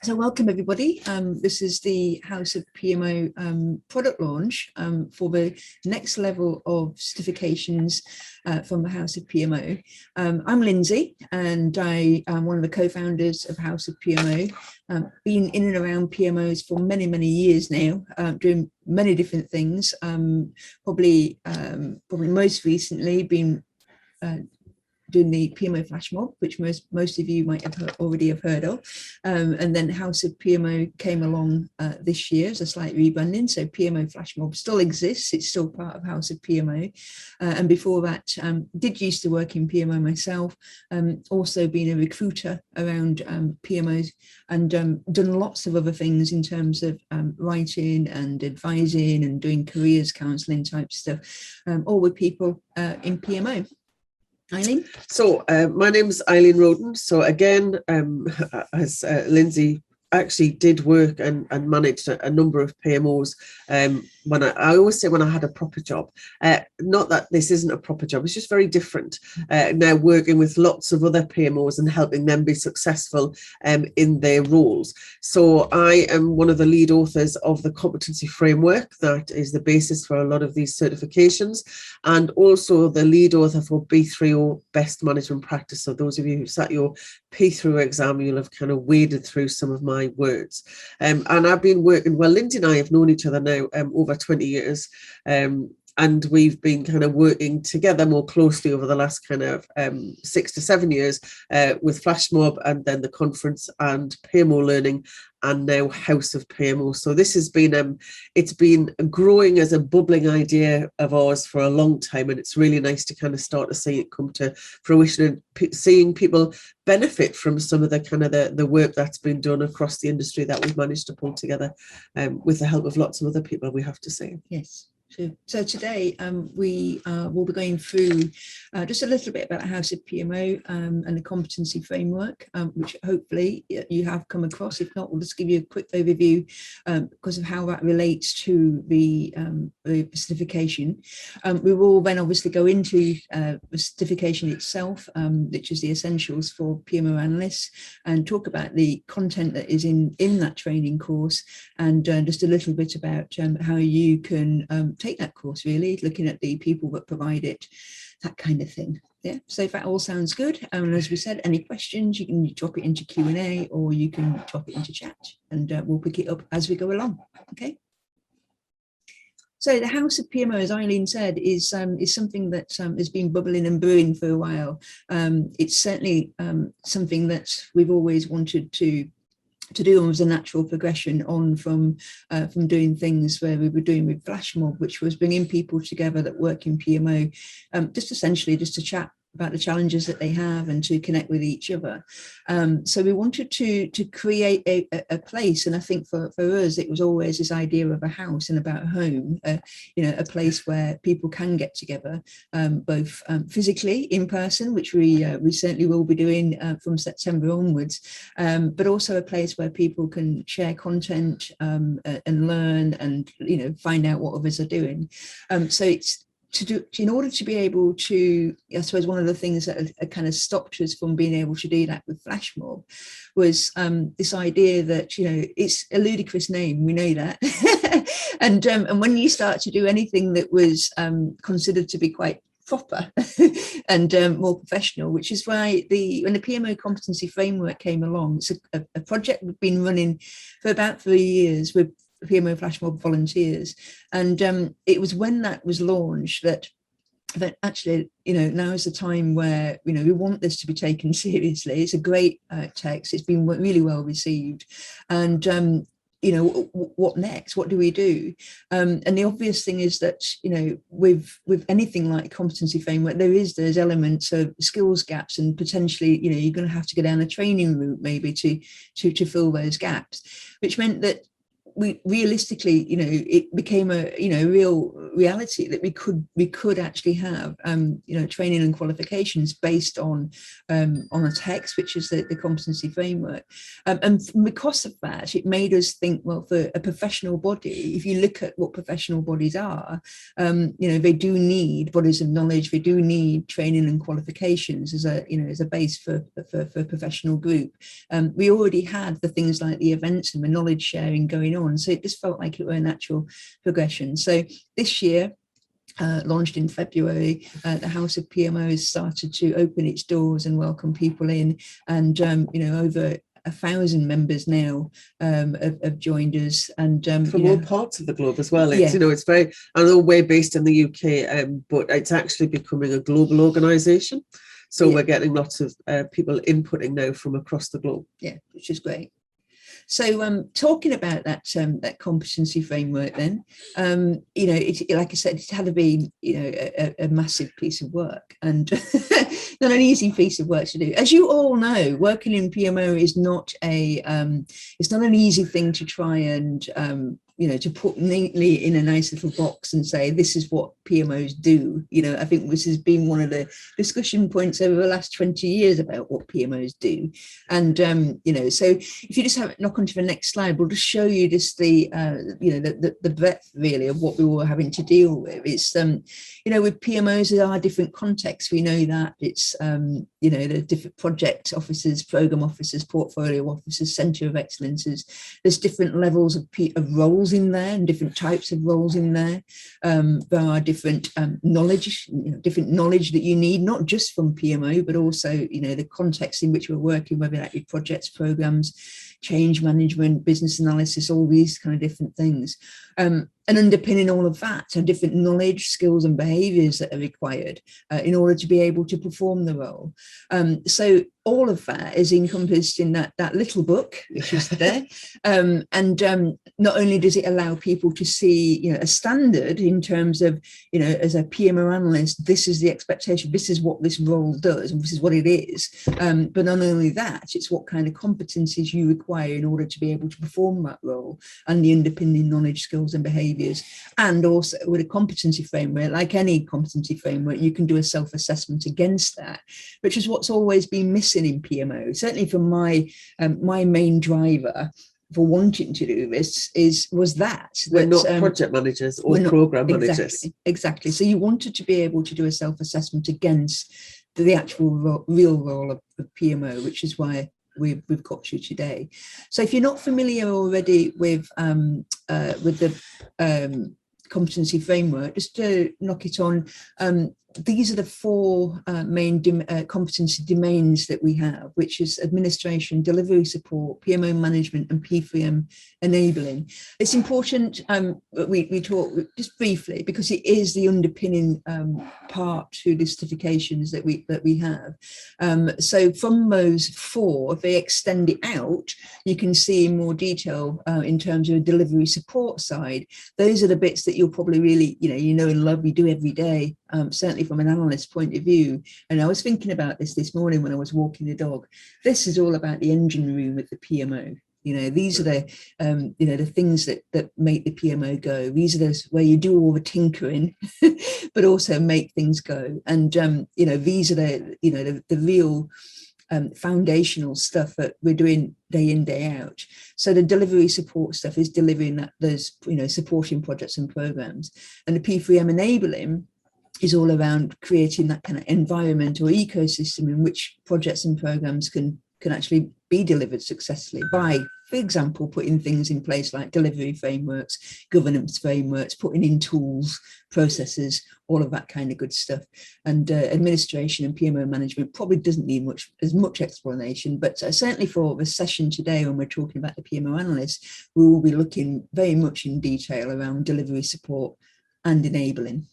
So welcome everybody. This is the House of PMO product launch for the next level of certifications from the House of PMO. I'm Lindsay and I am one of the co-founders of House of PMO. Been in and around PMOs for many years now, doing many different things. Probably most recently been doing the PMO Flash Mob, which most of you might have already heard of. And then House of PMO came along this year as a slight rebranding. So PMO Flash Mob still exists. It's still part of House of PMO. And before that, did used to work in PMO myself, also been a recruiter around PMOs and done lots of other things in terms of writing and advising and doing careers counselling type stuff, all with people in PMO. Eileen? So my name is Eileen Roden. So again, as Lindsay actually did work and managed a number of PMOs when I always say when I had a proper job. Not that this isn't a proper job, it's just very different. Now working with lots of other PMOs and helping them be successful in their roles. So I am one of the lead authors of the Competency Framework that is the basis for a lot of these certifications, and also the lead author for B3O Best Management Practice. So those of you who sat your P3O exam, you'll have kind of waded through some of my words. And I've been working, well, Lindsay and I have known each other now over 20 years. And we've been kind of working together more closely over the last kind of 6 to 7 years with Flash Mob and then the conference and PMO Learning and now House of PMO. So this has been, it's been growing as a bubbling idea of ours for a long time. And it's really nice to kind of start to see it come to fruition and seeing people benefit from some of the kind of the work that's been done across the industry that we've managed to pull together with the help of lots of other people, we have to say. Yes. So today we will be going through just a little bit about House of PMO and the Competency Framework, which hopefully you have come across. If not, we'll just give you a quick overview because of how that relates to the certification. We will then obviously go into the certification itself, which is the essentials for PMO Analysts, and talk about the content that is in that training course, and just a little bit about how you can take that course, really looking at the people that provide it, that kind of thing. Yeah, so if that all sounds good, and as we said, any questions you can drop it into Q&A or you can drop it into chat, and we'll pick it up as we go along. Okay, so the House of PMO, as Eileen said, is something that has been bubbling and brewing for a while. It's certainly something that we've always wanted to do, and was a natural progression on from doing things where we were doing with Flash Mob, which was bringing people together that work in PMO, just essentially just to chat about the challenges that they have and to connect with each other. So we wanted to create a place, and I think for us it was always this idea of a house and about home, a place where people can get together, both physically in person, which we certainly will be doing from September onwards, but also a place where people can share content and learn and find out what others are doing. So it's in order to be able to, I suppose one of the things that kind of stopped us from being able to do that with Flash Mob was this idea that, it's a ludicrous name, we know that. and when you start to do anything that was considered to be quite proper and more professional, which is why when the PMO Competency Framework came along, it's a project we've been running for about 3 years with PMO Flash Mob volunteers, and it was when that was launched that actually now is the time where we want this to be taken seriously. It's a great text, it's been really well received, and what next, what do we do? And the obvious thing is that with anything like Competency Framework, there's elements of skills gaps, and potentially you're going to have to go down a training route maybe to fill those gaps, which meant that we realistically, it became a, real reality that we could actually have, training and qualifications based on a text, which is the competency framework. And because of that, it made us think, well, for a professional body, if you look at what professional bodies are, they do need bodies of knowledge, they do need training and qualifications as a base for a professional group. We already had the things like the events and the knowledge sharing going on. So it just felt like it were a natural progression. So this year, launched in February, the House of PMO has started to open its doors and welcome people in, and over 1,000 members now have joined us, and from all parts of the globe as well. It's, yeah. it's very, I know we're based in the UK, but it's actually becoming a global organisation. So we're getting lots of people inputting now from across the globe. Yeah, which is great. So talking about that competency framework, then, like I said, it had to be, a massive piece of work, and not an easy piece of work to do. As you all know, working in PMO is not it's not an easy thing to try and to put neatly in a nice little box and say, this is what PMOs do. I think this has been one of the discussion points over the last 20 years about what PMOs do. And, so if you just knock onto the next slide, we'll just show you just the breadth really of what we were having to deal with. It's, with PMOs, there are different contexts. We know that it's, the different project officers, program officers, portfolio officers, center of excellences. There's different levels of roles in there and different types of roles in there. There are different knowledge, different knowledge that you need, not just from PMO, but also, the context in which we're working, whether that be projects, programs, change management, business analysis, all these kind of different things. And underpinning all of that are different knowledge, skills and behaviours that are required in order to be able to perform the role. So all of that is encompassed in that little book, which is there. And not only does it allow people to see, a standard in terms of, as a PMO analyst, this is the expectation, this is what this role does, and this is what it is. But not only that, it's what kind of competencies you require in order to be able to perform that role, and the underpinning knowledge, skills and behaviours. And also with a competency framework, like any competency framework, you can do a self-assessment against that, which is what's always been missing in PMO. Certainly for my main driver for wanting to do this was that we're not project managers or program managers. Exactly. So you wanted to be able to do a self-assessment against the actual real role of PMO, which is why we've got you today. So if you're not familiar already with the competency framework, just to knock it on, these are the four main competency domains that we have, which is administration, delivery support, PMO management, and P3M enabling. It's important we talk just briefly because it is the underpinning part to the certifications that we have. So from those four, if they extend it out, you can see in more detail in terms of a delivery support side. Those are the bits that you'll probably really, and love, we do every day. Certainly from an analyst point of view. And I was thinking about this morning when I was walking the dog. This is all about the engine room of the PMO. These are the the things that make the PMO go. These are those where you do all the tinkering but also make things go. And these are the real foundational stuff that we're doing day in, day out. So the delivery support stuff is delivering those supporting projects and programs, and the P3M enabling is all around creating that kind of environment or ecosystem in which projects and programs can actually be delivered successfully by, for example, putting things in place like delivery frameworks, governance frameworks, putting in tools, processes, all of that kind of good stuff. And administration and PMO management probably doesn't need as much explanation, but certainly for the session today, when we're talking about the PMO analysts, we will be looking very much in detail around delivery support and enabling.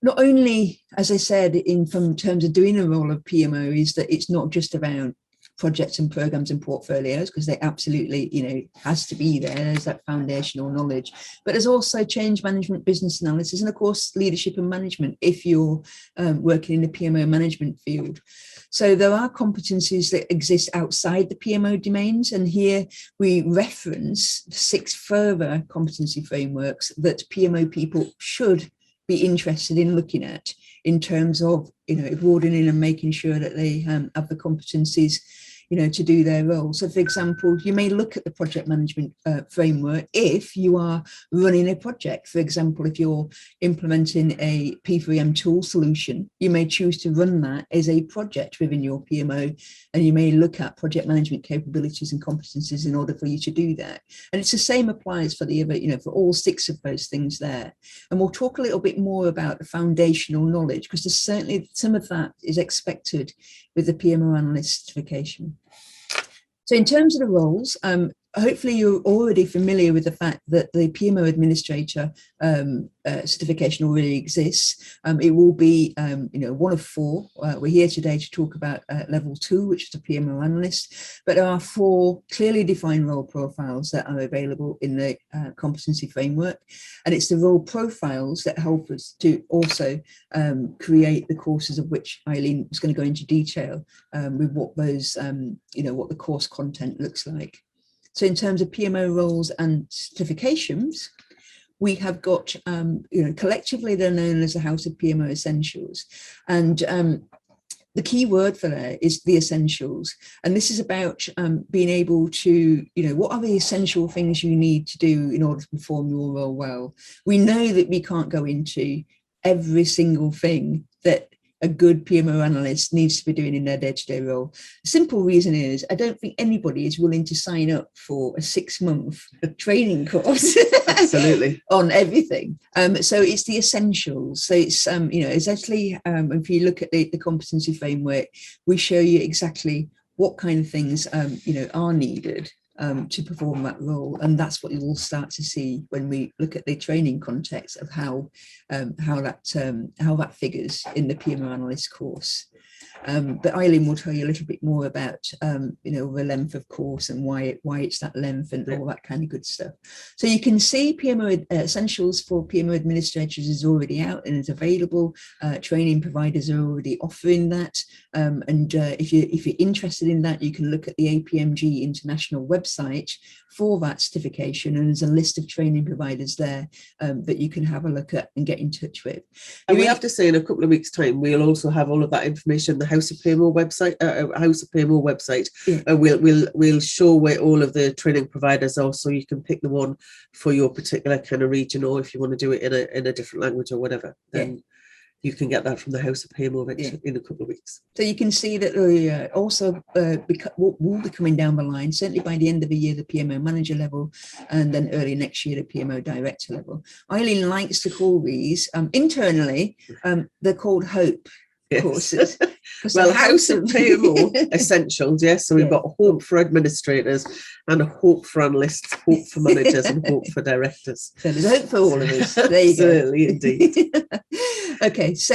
Not only, as I said, from terms of doing a role of PMO, is that it's not just around projects and programs and portfolios, because they absolutely, has to be there. There's that foundational knowledge. But there's also change management, business analysis, and of course, leadership and management if you're working in the PMO management field. So there are competencies that exist outside the PMO domains. And here we reference 6 further competency frameworks that PMO people should be interested in looking at in terms of, broadening and making sure that they have the competencies, to do their role. So for example, you may look at the project management framework if you are running a project. For example, if you're implementing a P3M tool solution, you may choose to run that as a project within your PMO, and you may look at project management capabilities and competencies in order for you to do that. And it's the same applies for the other, for all 6 of those things there. And we'll talk a little bit more about the foundational knowledge, because there's certainly some of that is expected with the PMO Analyst certification. So in terms of the roles, hopefully you're already familiar with the fact that the PMO Administrator certification already exists. It will be, one of 4. We're here today to talk about level 2, which is the PMO Analyst, but there are 4 clearly defined role profiles that are available in the competency framework. And it's the role profiles that help us to also create the courses, of which Eileen is going to go into detail with what those, what the course content looks like. So in terms of PMO roles and certifications, we have got, collectively they're known as the House of PMO Essentials. And the key word for that is the essentials. And this is about being able to, what are the essential things you need to do in order to perform your role well? We know that we can't go into every single thing that a good PMO analyst needs to be doing in their day-to-day role. The simple reason is I don't think anybody is willing to sign up for a 6-month training course Absolutely. on everything. So it's the essentials. So it's, it's actually, if you look at the competency framework, we show you exactly what kind of things, are needed to perform that role. And that's what you will start to see when we look at the training context of how that figures in the PMO Analyst course. But Eileen will tell you a little bit more about, the length of course and why it's that length and all that kind of good stuff. So you can see PMO Essentials for PMO Administrators is already out and is available. Training providers are already offering that. And if you're interested in that, you can look at the APMG International website for that certification, and there's a list of training providers there that you can have a look at and get in touch with. And we have to say in a couple of weeks' time, we'll also have all of that information on the House of PMO website. Yeah. We'll show where all of the training providers are, so you can pick the one for your particular kind of region, or if you want to do it in a different language or whatever, then you can get that from the House of PMO in a couple of weeks. So you can see that we also will be coming down the line, certainly by the end of the year, the PMO manager level, and then early next year, the PMO director level. Eileen likes to call these, internally, they're called HOPE courses. Well, House of PMO Essentials, yes. So we've got hope for administrators and a hope for analysts, hope for managers, and hope for directors. So there's hope for all of us. There you Certainly, go. Indeed. Okay, so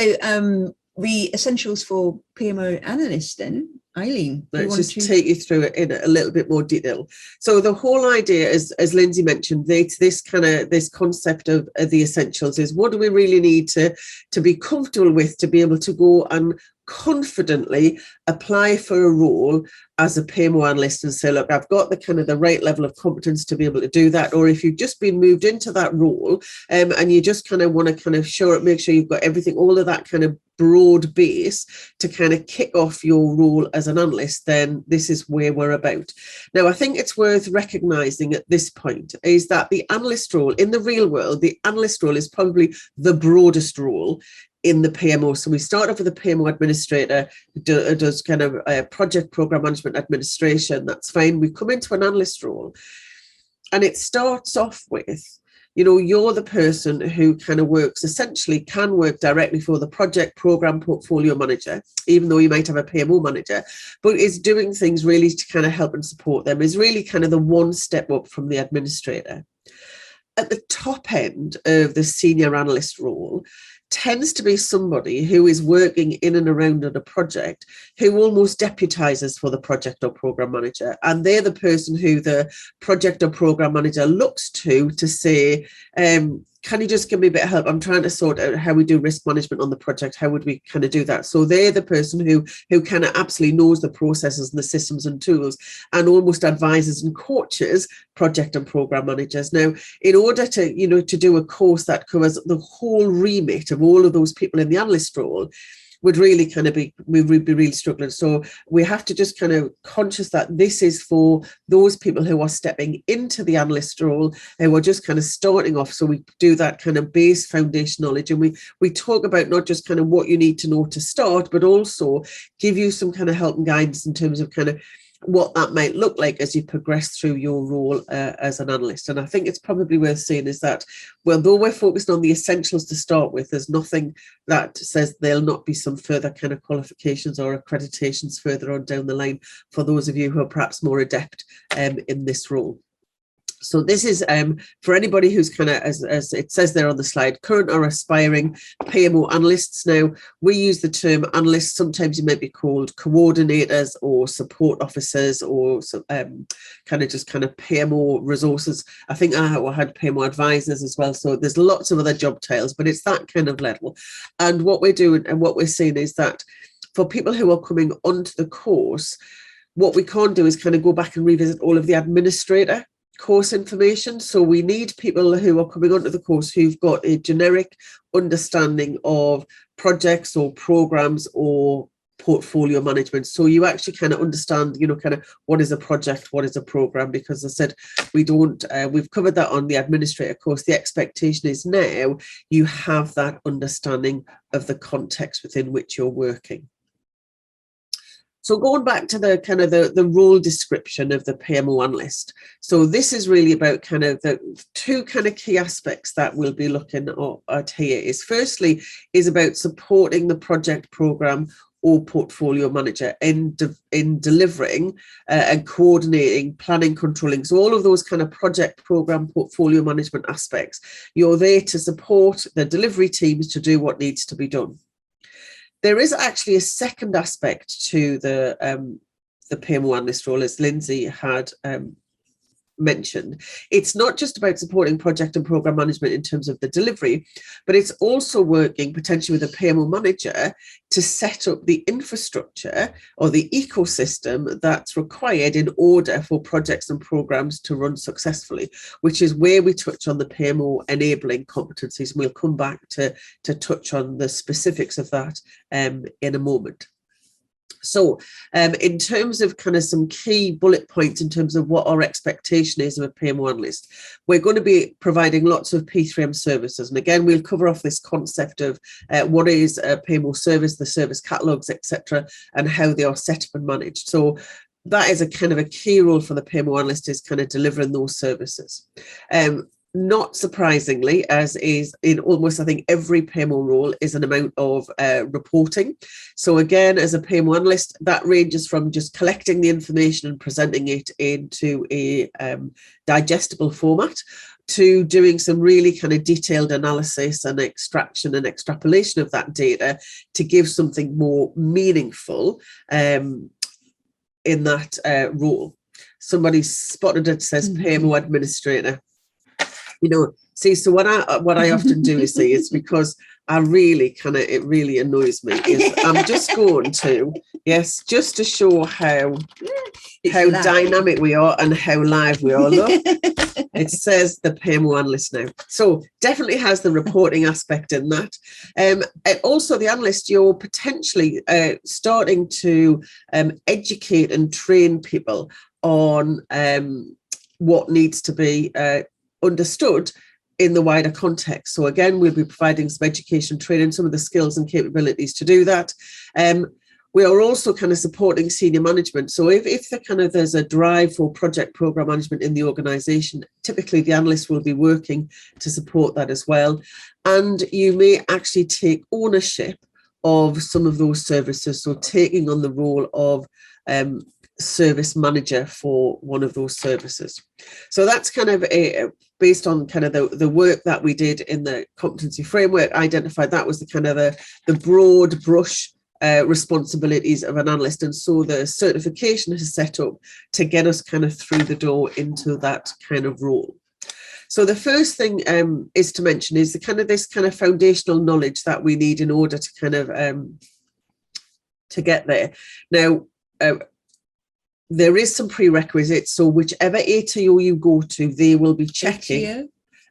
the essentials for PMO analysts then, Eileen. Let's just take you through it in a little bit more detail. So the whole idea, as Lindsay mentioned, this concept of the essentials is, what do we really need to be comfortable with to be able to go and confidently apply for a role as a PMO analyst and say, look, I've got the right level of competence to be able to do that. Or if you've just been moved into that role and you just want to make sure you've got everything, all of that kind of broad base to kick off your role as an analyst, then this is where we're about. Now, I think it's worth recognizing at this point is that the analyst role in the real world, the analyst role is probably the broadest role in the PMO. So we start off with a PMO administrator who does project program management administration. That's fine. We come into an analyst role, and it starts off with, you're the person who can work directly for the project program portfolio manager, even though you might have a PMO manager, but is doing things really to help and support them, is really the one step up from the administrator. at the top end of the senior analyst role tends to be somebody who is working in and around on a project, who almost deputizes for the project or program manager. And they're the person who the project or program manager looks to say, can you just give me a bit of help? I'm trying to sort out how we do risk management on the project. How would we kind of do that? So they're the person who kind of absolutely knows the processes and the systems and tools, and almost advises and coaches project and program managers. Now, in order to, to do a course that covers the whole remit of all of those people in the analyst role, would really kind of we would be really struggling. So we have to just kind of conscious that this is for those people who are stepping into the analyst role, who are just kind of starting off. So we do that kind of base foundation knowledge, and we talk about not just kind of what you need to know to start, but also give you some kind of help and guidance in terms of kind of what that might look like as you progress through your role as an analyst. And I think it's probably worth saying is that, well, though we're focused on the essentials to start with, there's nothing that says there'll not be some further kind of qualifications or accreditations further on down the line for those of you who are perhaps more adept in this role. So this is for anybody who's kind of, as it says there on the slide, current or aspiring PMO analysts. Now, we use the term analysts. Sometimes you might be called coordinators or support officers, or kind of PMO resources. I think I had PMO advisors as well. So there's lots of other job titles, but it's that kind of level. And what we're doing and what we're seeing is that for people who are coming onto the course, what we can't do is kind of go back and revisit all of the administrator course information. So we need people who are coming onto the course who've got a generic understanding of projects or programs or portfolio management. So you actually kind of understand, kind of what is a project, what is a program, because I said we've covered that on the administrator course. The expectation is now you have that understanding of the context within which you're working. So going back to the kind of the role description of the PMO analyst. So this is really about kind of the two kind of key aspects that we'll be looking at here. Is firstly is about supporting the project, program or portfolio manager in delivering and coordinating, planning, controlling. So all of those kind of project, program, portfolio management aspects, you're there to support the delivery teams to do what needs to be done. There is actually a second aspect to the PMO analyst role, as Lindsay had mentioned. It's not just about supporting project and program management in terms of the delivery, but it's also working potentially with a PMO manager to set up the infrastructure or the ecosystem that's required in order for projects and programs to run successfully, which is where we touch on the PMO enabling competencies. And we'll come back to touch on the specifics of that in a moment. So in terms of kind of some key bullet points in terms of what our expectation is of a PMO analyst, we're going to be providing lots of P3M services. And again, we'll cover off this concept of what is a PMO service, the service catalogs, etc., and how they are set up and managed. So that is a kind of a key role for the PMO analyst, is kind of delivering those services. Not surprisingly, as is in almost, I think, every PMO role, is an amount of reporting. So again, as a PMO analyst, that ranges from just collecting the information and presenting it into a digestible format, to doing some really kind of detailed analysis and extraction and extrapolation of that data to give something more meaningful in that role. Somebody spotted it, says PMO administrator. See, so what I often do is see, it's because I really it really annoys me, is I'm just going to, yes, just to show how dynamic we are and how live we are. Look, it says the PMO analyst now. So definitely has the reporting aspect in that. And also the analyst, you're potentially starting to educate and train people on what needs to be understood in the wider context. So again, we'll be providing some education training, some of the skills and capabilities to do that. We are also kind of supporting senior management. So if there's a drive for project program management in the organisation, typically the analyst will be working to support that as well. And you may actually take ownership of some of those services. So taking on the role of service manager for one of those services. So that's kind of based on kind of the work that we did in the competency framework, identified that was the kind of the broad brush responsibilities of an analyst. And so the certification is set up to get us kind of through the door into that kind of role. So the first thing is to mention is this kind of foundational knowledge that we need in order to kind of to get there. Now, there is some prerequisites. So whichever ATO you go to, they will be checking. ATO?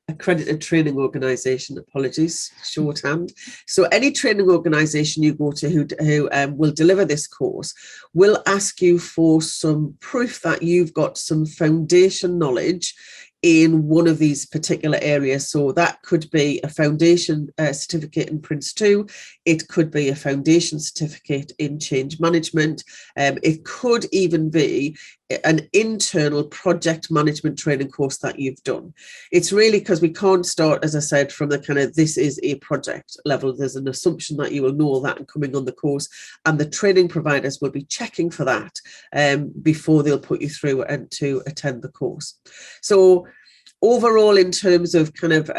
Accredited Training Organisation, apologies, shorthand. So any training organisation you go to who will deliver this course will ask you for some proof that you've got some foundation knowledge in one of these particular areas. So that could be a foundation certificate in Prince 2. It could be a foundation certificate in change management. It could even be an internal project management training course that you've done. It's really because we can't start, as I said, from the kind of this is a project level. There's an assumption that you will know that and coming on the course, and the training providers will be checking for that before they'll put you through and to attend the course. So overall, in terms of kind of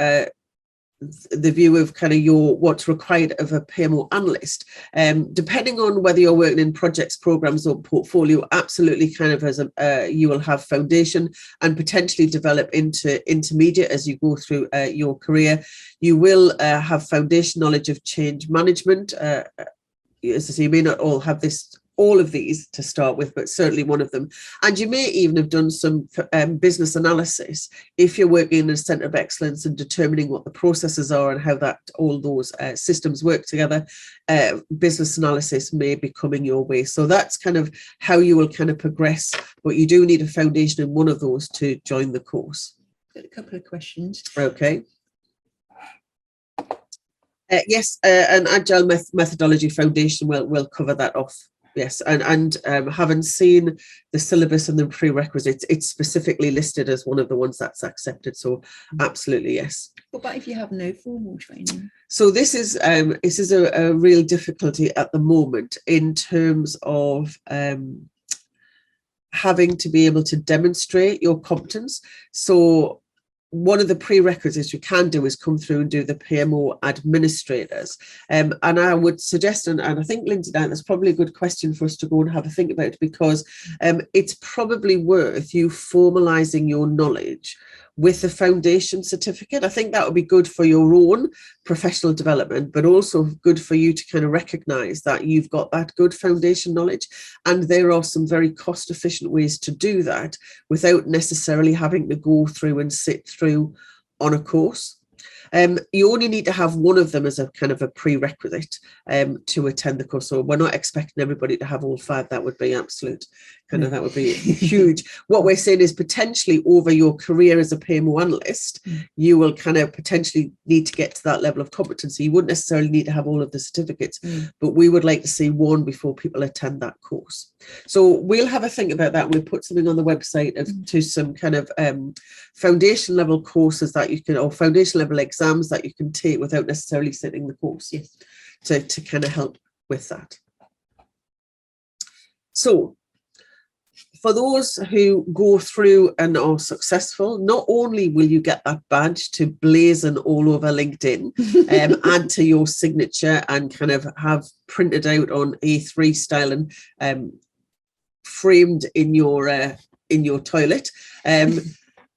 the view of kind of what's required of a PMO analyst, depending on whether you're working in projects, programs or portfolio, absolutely kind of as you will have foundation and potentially develop into intermediate as you go through your career. You will have foundation knowledge of change management. As I say, you may not all have all of these to start with, but certainly one of them. And you may even have done some business analysis if you're working in a centre of excellence and determining what the processes are and how that all those systems work together. Business analysis may be coming your way. So that's kind of how you will kind of progress, but you do need a foundation in one of those to join the course. Got a couple of questions. Okay. Yes, an agile methodology foundation will cover that off. Yes, and having seen the syllabus and the prerequisites, it's specifically listed as one of the ones that's accepted. So absolutely, yes. What about if you have no formal training? So this is a real difficulty at the moment in terms of having to be able to demonstrate your competence. So one of the prerequisites you can do is come through and do the PMO administrators. And I would suggest, and I think, Lindsay, that's probably a good question for us to go and have a think about, because it's probably worth you formalising your knowledge with a foundation certificate. I think that would be good for your own professional development, but also good for you to kind of recognise that you've got that good foundation knowledge. And there are some very cost efficient ways to do that without necessarily having to go through and sit through on a course. You only need to have one of them as a kind of a prerequisite to attend the course. So we're not expecting everybody to have all 5. That would be absolute, kind of, that would be huge. What we're saying is potentially over your career as a PMO analyst, you will kind of potentially need to get to that level of competency. You wouldn't necessarily need to have all of the certificates, but we would like to see one before people attend that course. So we'll have a think about that. We'll put something on the website to some kind of foundation level courses that you can, or foundation level exams that you can take without necessarily sitting the course. Yes, to kind of help with that. So for those who go through and are successful, not only will you get that badge to blazon all over LinkedIn, add to your signature and kind of have printed out on A3 style and framed in your toilet.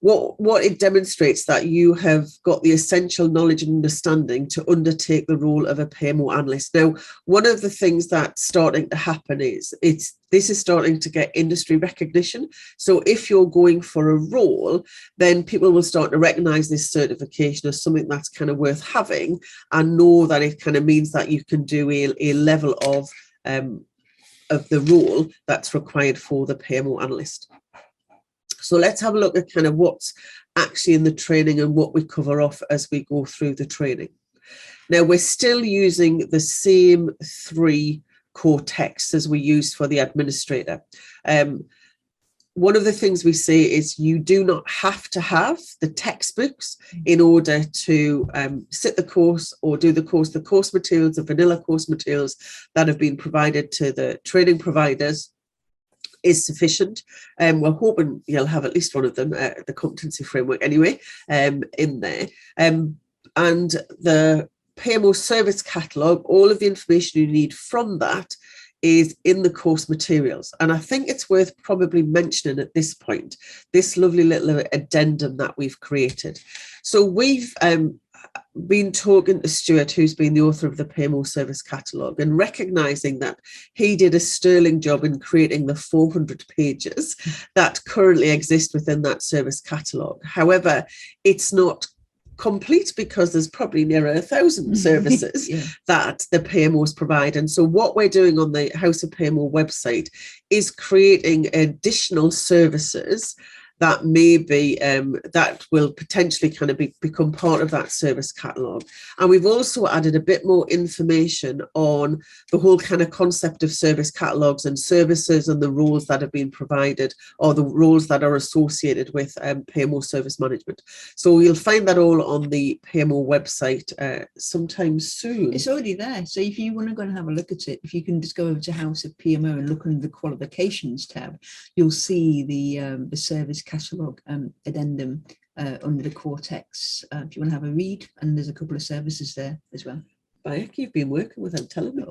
What it demonstrates that you have got the essential knowledge and understanding to undertake the role of a PMO analyst. Now, one of the things that's starting to happen is this is starting to get industry recognition. So if you're going for a role, then people will start to recognize this certification as something that's kind of worth having and know that it kind of means that you can do a level of the role that's required for the PMO analyst. So let's have a look at kind of what's actually in the training and what we cover off as we go through the training. Now, we're still using the same 3 core texts as we used for the administrator. One of the things we say is you do not have to have the textbooks in order to sit the course or do the course. The course materials, the vanilla course materials that have been provided to the training providers is sufficient. We're hoping you'll have at least one of them, the Competency Framework anyway, in there. And the PMO Service Catalog, all of the information you need from that is in the course materials. And I think it's worth probably mentioning at this point, this lovely little addendum that we've created. So we've been talking to Stuart, who's been the author of the PMO Service Catalog, and recognising that he did a sterling job in creating the 400 pages that currently exist within that service catalogue. However, it's not complete because there's probably near 1,000 services that the PMOs provide. And so what we're doing on the House of PMO website is creating additional services that may be, that will potentially kind of become part of that service catalogue. And we've also added a bit more information on the whole kind of concept of service catalogues and services and the roles that have been provided, or the roles that are associated with PMO service management. So you'll find that all on the PMO website sometime soon. It's already there. So if you want to go and have a look at it, if you can just go over to House of PMO and look under the Qualifications tab, you'll see the service catalogue addendum under the core text, if you want to have a read, and there's a couple of services there as well. Bayek, you've been working with them, telling me.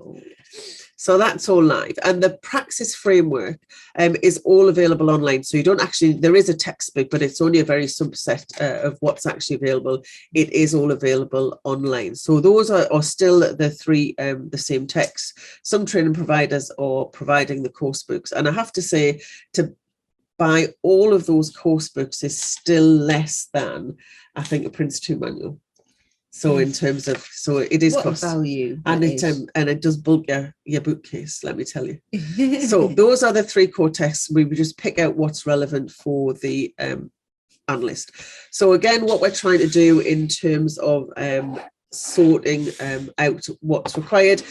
So that's all live. And the Praxis Framework is all available online. So you don't actually, there is a textbook, but it's only a very subset of what's actually available. It is all available online. So those are still the three, the same texts. Some training providers are providing the course books. And I have to say, to buy all of those course books is still less than, I think, a Prince 2 manual. So in terms of, so it is what cost value, and it does bulk your bookcase, let me tell you. So those are the three core texts. We would just pick out what's relevant for the analyst. So again, what we're trying to do in terms of sorting out what's required,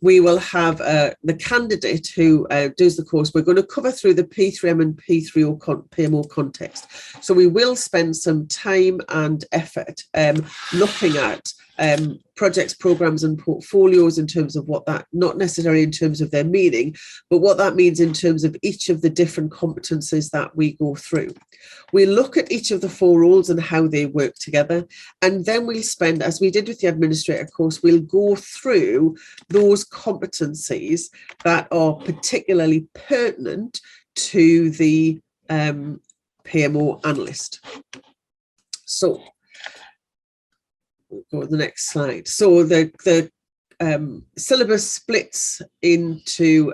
we will have the candidate who does the course. We're going to cover through the P3M and P3O PMO context. So we will spend some time and effort looking at projects, programs and portfolios in terms of what that, not necessarily in terms of their meaning, but what that means in terms of each of the different competencies that we go through. We look at each of the four roles and how they work together. And then we'll spend, as we did with the administrator course, we'll go through those competencies that are particularly pertinent to the PMO analyst. So we'll go to the next slide. So the syllabus splits into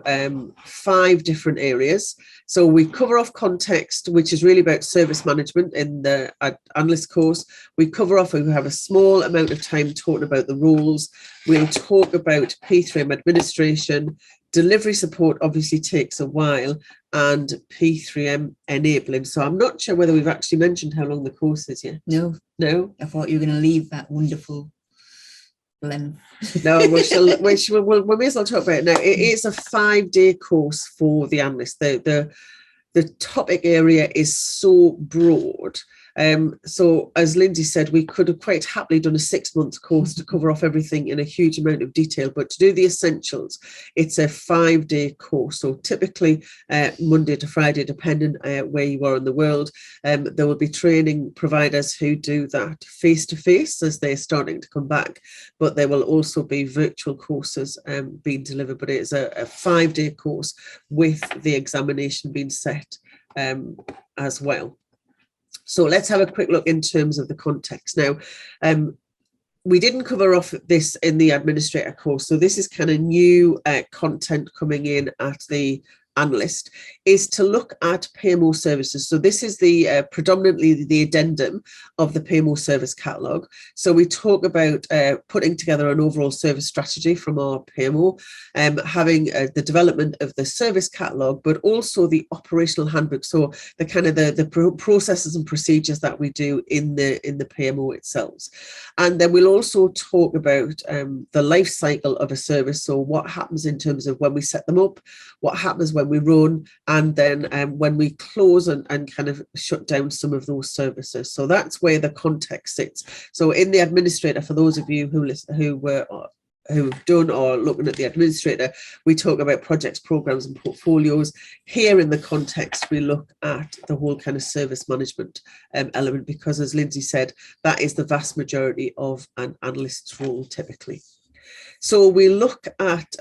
5 different areas. So we cover off context, which is really about service management in the analyst course. We cover off, and we have a small amount of time talking about the roles. We'll talk about P3M administration. Delivery support obviously takes a while, and P3M enabling. So I'm not sure whether we've actually mentioned how long the course is yet. No. I thought you were going to leave that wonderful length. No, we may as well talk about it now. It is a 5-day course for the analyst. The topic area is so broad. So as Lindsay said, we could have quite happily done a 6-month course to cover off everything in a huge amount of detail, but to do the essentials, it's a 5-day course. So typically Monday to Friday, depending where you are in the world, there will be training providers who do that face-to-face as they're starting to come back, but there will also be virtual courses being delivered, but it's a 5-day course with the examination being set as well. So let's have a quick look in terms of the context. Now, we didn't cover off this in the administrator course, so this is kind of new content coming in at the analyst, is to look at PMO services. So this is the predominantly the addendum of the PMO Service Catalog. So we talk about putting together an overall service strategy from our PMO, having the development of the service catalog, but also the operational handbook. So the kind of the processes and procedures that we do in the PMO itself. And then we'll also talk about the life cycle of a service. So what happens in terms of when we set them up, what happens when we run, and then when we close and kind of shut down some of those services. So that's where the context sits. So in the administrator, for those of you who who've done or looking at the administrator, we talk about projects, programs and portfolios. Here in the context, we look at the whole kind of service management element, because as Lindsay said, that is the vast majority of an analyst's role typically. So we look at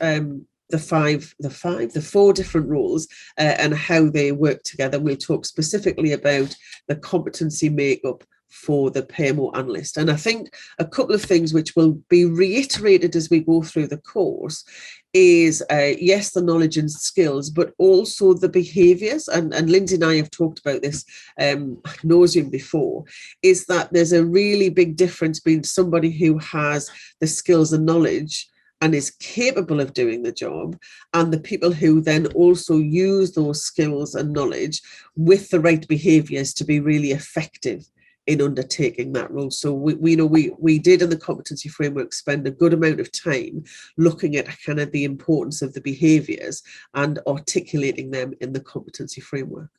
the four different roles and how they work together. We'll talk specifically about the competency makeup for the PMO analyst. And I think a couple of things which will be reiterated as we go through the course is, yes, the knowledge and skills, but also the behaviours. And Lindsay and I have talked about this ad nauseum before, is that there's a really big difference between somebody who has the skills and knowledge and is capable of doing the job, and the people who then also use those skills and knowledge with the right behaviours to be really effective in undertaking that role. So we did in the competency framework spend a good amount of time looking at kind of the importance of the behaviours and articulating them in the competency framework.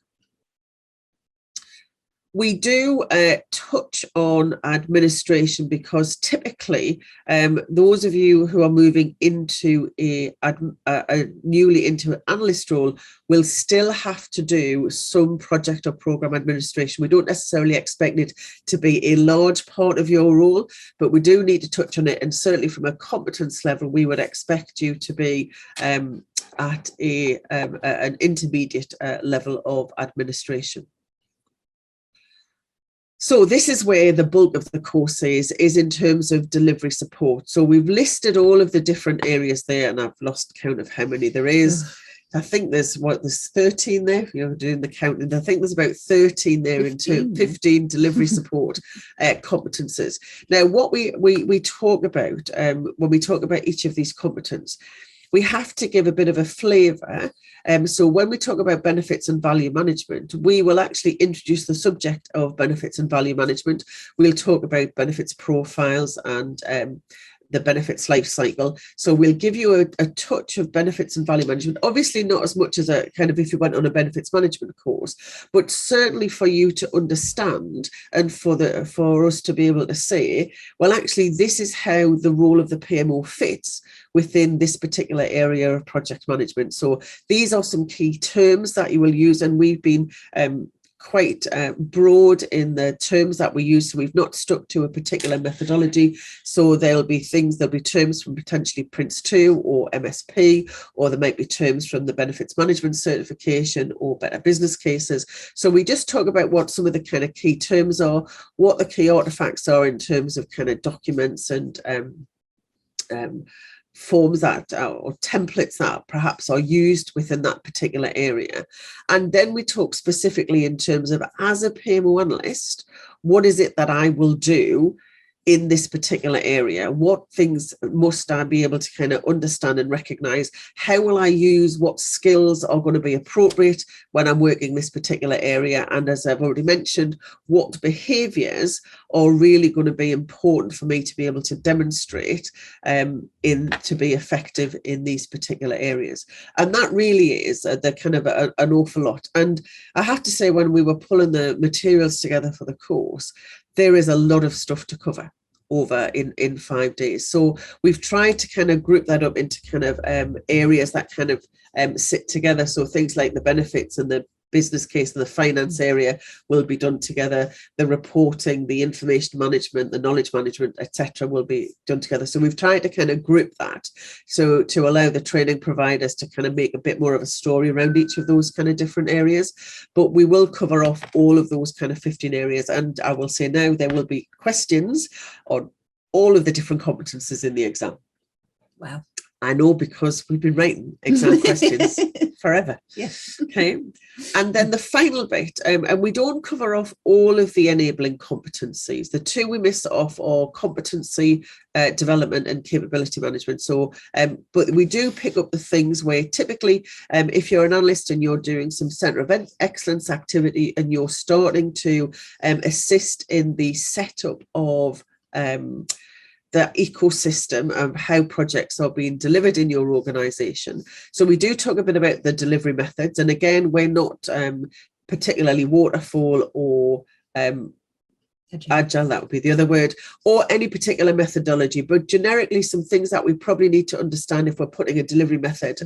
We do touch on administration, because typically those of you who are moving into a newly into an analyst role will still have to do some project or program administration. We don't necessarily expect it to be a large part of your role, but we do need to touch on it. And certainly from a competence level, we would expect you to be at an intermediate level of administration. So this is where the bulk of the course is in terms of delivery support. So we've listed all of the different areas there, and I've lost count of how many there is. I think there's 13 there, if you're doing the counting. I think there's about 13 there 15 delivery support competences. Now, what we talk about when we talk about each of these competences, we have to give a bit of a flavour. So when we talk about benefits and value management, we will actually introduce the subject of benefits and value management. We'll talk about benefits profiles and the benefits life cycle. So we'll give you a touch of benefits and value management, obviously not as much as a kind of if you went on a benefits management course, but certainly for you to understand and for us to be able to say, well, actually, this is how the role of the PMO fits within this particular area of project management. So these are some key terms that you will use, and we've been quite broad in the terms that we use, so we've not stuck to a particular methodology. So there'll be terms from potentially Prince 2 or MSP, or there might be terms from the benefits management certification or better business cases. So we just talk about what some of the kind of key terms are, what the key artifacts are in terms of kind of documents and forms that or templates that perhaps are used within that particular area. And then we talk specifically in terms of, as a PMO analyst, what is it that I will do in this particular area? What things must I be able to kind of understand and recognize? How will I use what skills are going to be appropriate when I'm working this particular area? And as I've already mentioned, what behaviors are really going to be important for me to be able to demonstrate to be effective in these particular areas. And that really is the kind of an awful lot. And I have to say, when we were pulling the materials together for the course, there is a lot of stuff to cover over in 5 days. So we've tried to kind of group that up into kind of areas that kind of sit together. So things like the benefits and the business case and the finance area will be done together. The reporting, the information management, the knowledge management, etc., will be done together. So we've tried to kind of group that, so to allow the training providers to kind of make a bit more of a story around each of those kind of different areas. But we will cover off all of those kind of 15 areas. And I will say now, there will be questions on all of the different competences in the exam. Wow. I know, because we've been writing exam questions forever. Yes. Okay. And then the final bit, and we don't cover off all of the enabling competencies. The two we miss off are competency development and capability management. So, but we do pick up the things where typically, if you're an analyst and you're doing some centre of excellence activity and you're starting to assist in the setup of the ecosystem of how projects are being delivered in your organisation. So we do talk a bit about the delivery methods. And again, we're not particularly waterfall or Agile, that would be the other word, or any particular methodology, but generically some things that we probably need to understand if we're putting a delivery method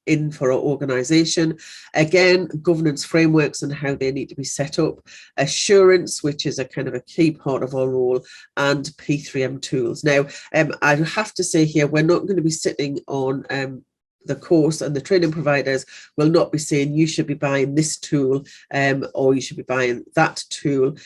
in for our organization. Again, governance frameworks and how they need to be set up, assurance, which is a kind of a key part of our role, and P3M tools. Now, I have to say here, we're not going to be sitting on the course, and the training providers will not be saying you should be buying this tool or you should be buying that tool.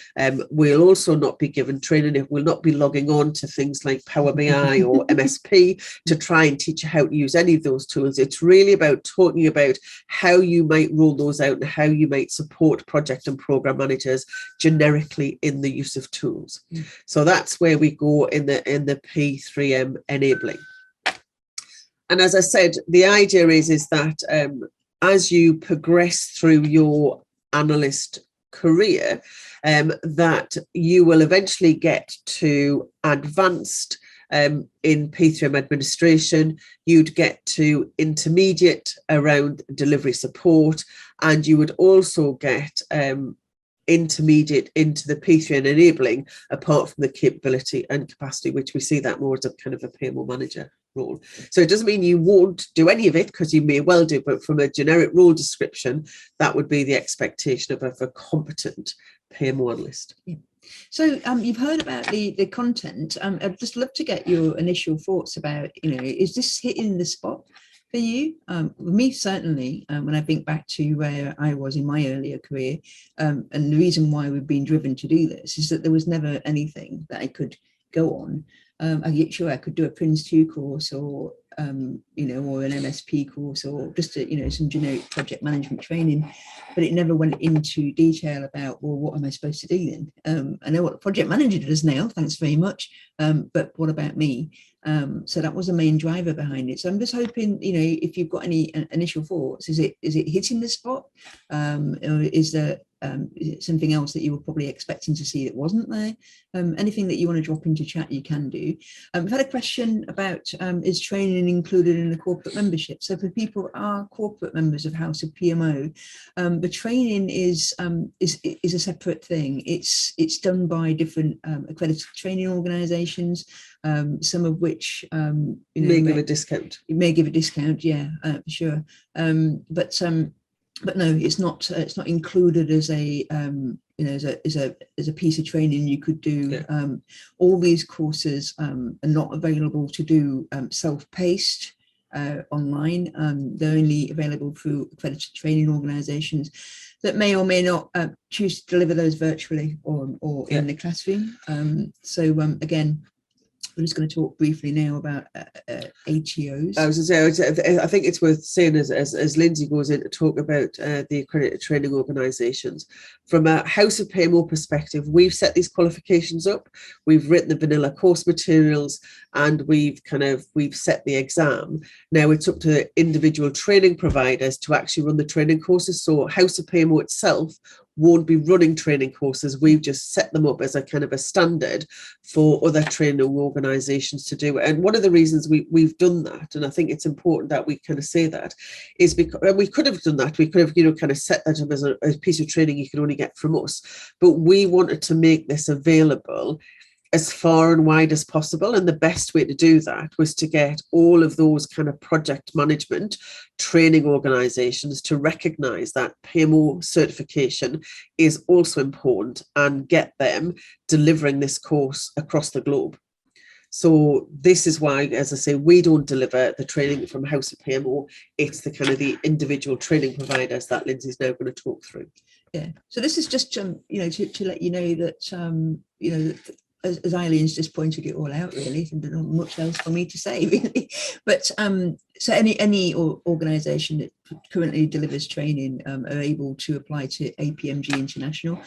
We'll also not be given training. It will not be logging on to things like Power BI or MSP to try and teach you how to use any of those tools. It's really about talking about how you might roll those out and how you might support project and program managers generically in the use of tools. So that's where we go in the P3M enabling. And as I said, the idea is that as you progress through your analyst career, that you will eventually get to advanced in P3M administration, you'd get to intermediate around delivery support, and you would also get intermediate into the P3M enabling, apart from the capability and capacity, which we see that more as a kind of a PMO manager role. So it doesn't mean you won't do any of it, because you may well do, but from a generic role description, that would be the expectation of a competent PMO analyst. Yeah. So you've heard about the content. I'd just love to get your initial thoughts about, is this hitting the spot for you? Me, certainly, when I think back to where I was in my earlier career, and the reason why we've been driven to do this is that there was never anything that I could go on. I get sure I could do a Prince 2 course or or an MSP course, or just some generic project management training, but it never went into detail about, well, what am I supposed to do then? I know what a project manager does now, thanks very much, but what about me? So that was the main driver behind it. So I'm just hoping, if you've got any initial thoughts, is it hitting the spot, or is there something else that you were probably expecting to see that wasn't there? Anything that you want to drop into chat, you can do. We've had a question about, is training included in the corporate membership? So for people that are corporate members of House of PMO, the training is a separate thing. It's done by different accredited training organisations, some of which may give a discount. It may give a discount, yeah, for sure. But no, it's not included as a as a piece of training you could do. Yeah. All these courses are not available to do self-paced online. They're only available through accredited training organisations that may or may not choose to deliver those virtually or in the classroom. Again, we're just going to talk briefly now about ATOs. I was going to say, I think it's worth saying as Lindsay goes in to talk about the accredited training organisations. From a House of PMO perspective, we've set these qualifications up, we've written the vanilla course materials, and we've set the exam. Now it's up to individual training providers to actually run the training courses. So House of PMO itself won't be running training courses. We've just set them up as a kind of a standard for other training organisations to do. And one of the reasons we've done that, and I think it's important that we kind of say that, is because we could have done that. We could have kind of set that up as a piece of training you can only get from us. But we wanted to make this available as far and wide as possible. And the best way to do that was to get all of those kind of project management training organisations to recognise that PMO certification is also important and get them delivering this course across the globe. So this is why, as I say, we don't deliver the training from House of PMO. It's the kind of the individual training providers that Lindsay's now going to talk through. Yeah. So this is just to let you know that as Eileen's just pointed it all out, really, there's not much else for me to say, really. But so any organisation that currently delivers training are able to apply to APMG International.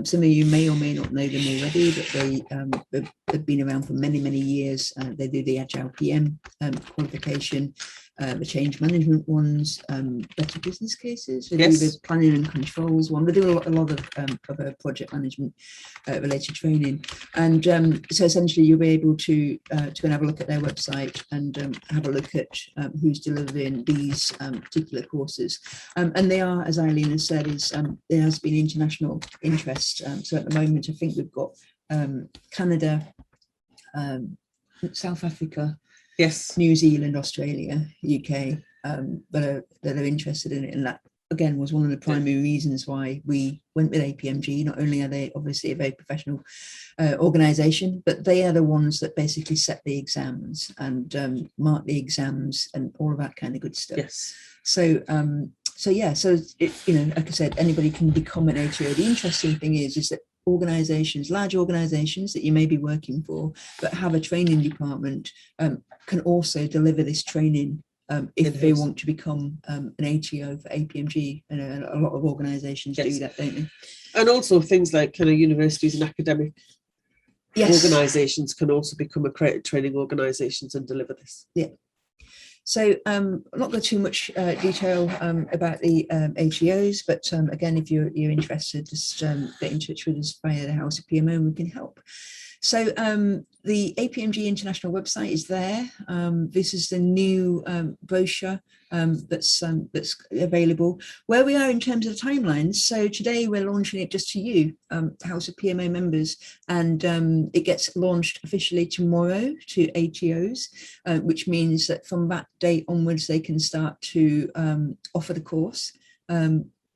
Some of you may or may not know them already, but they've been around for many, many years. They do the Agile PM qualification, the change management ones, better business cases. They do the planning and controls one. They do a lot of project management related training. And so essentially you'll be able to go and have a look at their website and have a look at who's delivering these particular courses. And they are, as Eileen has said, there has been international interest. So at the moment, I think we've got Canada, South Africa, yes, New Zealand, Australia, UK, that are interested in it. And that, again, was one of the primary reasons why we went with APMG. Not only are they obviously a very professional organization, but they are the ones that basically set the exams and mark the exams and all of that kind of good stuff. yes. So it, like I said, anybody can become an ATO. The interesting thing is that organizations, large organizations that you may be working for, but have a training department, can also deliver this training if they want to become an ATO for APMG. And a lot of organizations do that, don't they? And also things like kind of universities and academic organizations can also become accredited training organizations and deliver this. Yeah. So I'm not going to too much detail about the ATOs, but again, if you're interested, just get in touch with us via the House of PMO and we can help. So the APMG International website is there. This is the new brochure that's available. Where we are in terms of timelines, so today we're launching it just to you, House of PMO members, and it gets launched officially tomorrow to ATOs, which means that from that date onwards they can start to offer the course.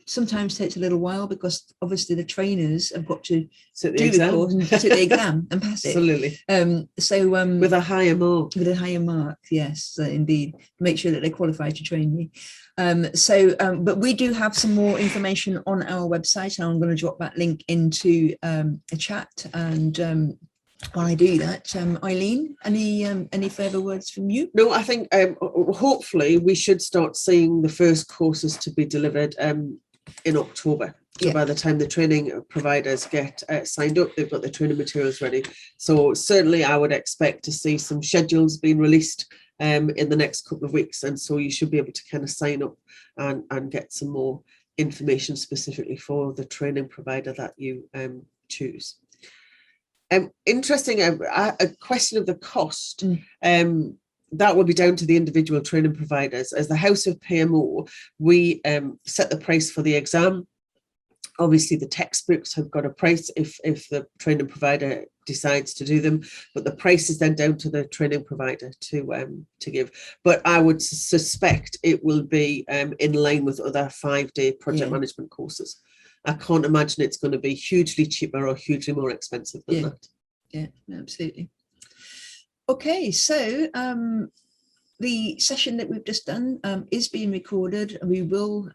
Sometimes takes a little while because obviously the trainers have got to do the course and sit the exam and pass it. Absolutely. With a higher mark. With a higher mark, yes, indeed. Make sure that they're qualified to train you. But we do have some more information on our website, and I'm going to drop that link into a chat. And while I do that, Eileen, any further words from you? No, I think hopefully we should start seeing the first courses to be delivered in October. So by the time the training providers get signed up, they've got their training materials ready. So certainly I would expect to see some schedules being released in the next couple of weeks. And so you should be able to kind of sign up and get some more information specifically for the training provider that you choose. Interesting, a question of the cost. That will be down to the individual training providers. As the House of PMO, we set the price for the exam. Obviously, the textbooks have got a price if the training provider decides to do them, but the price is then down to the training provider to give. But I would suspect it will be in line with other 5-day project management courses. I can't imagine it's going to be hugely cheaper or hugely more expensive than that. Yeah, absolutely. Okay, so the session that we've just done is being recorded, and we will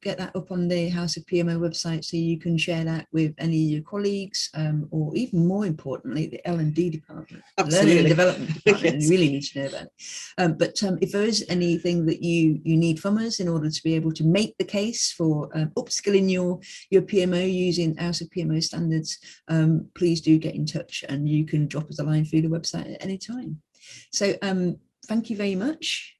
get that up on the House of PMO website so you can share that with any of your colleagues, or even more importantly, the L&D department, Learning and Development department. You really need to know about it. But if there is anything that you need from us in order to be able to make the case for upskilling your PMO using House of PMO standards, please do get in touch, and you can drop us a line through the website at any time. So thank you very much.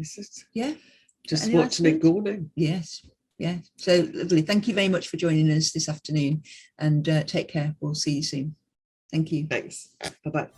Just watching it go now. Yes. Yeah. So lovely. Thank you very much for joining us this afternoon, and take care. We'll see you soon. Thank you. Thanks. Bye-bye.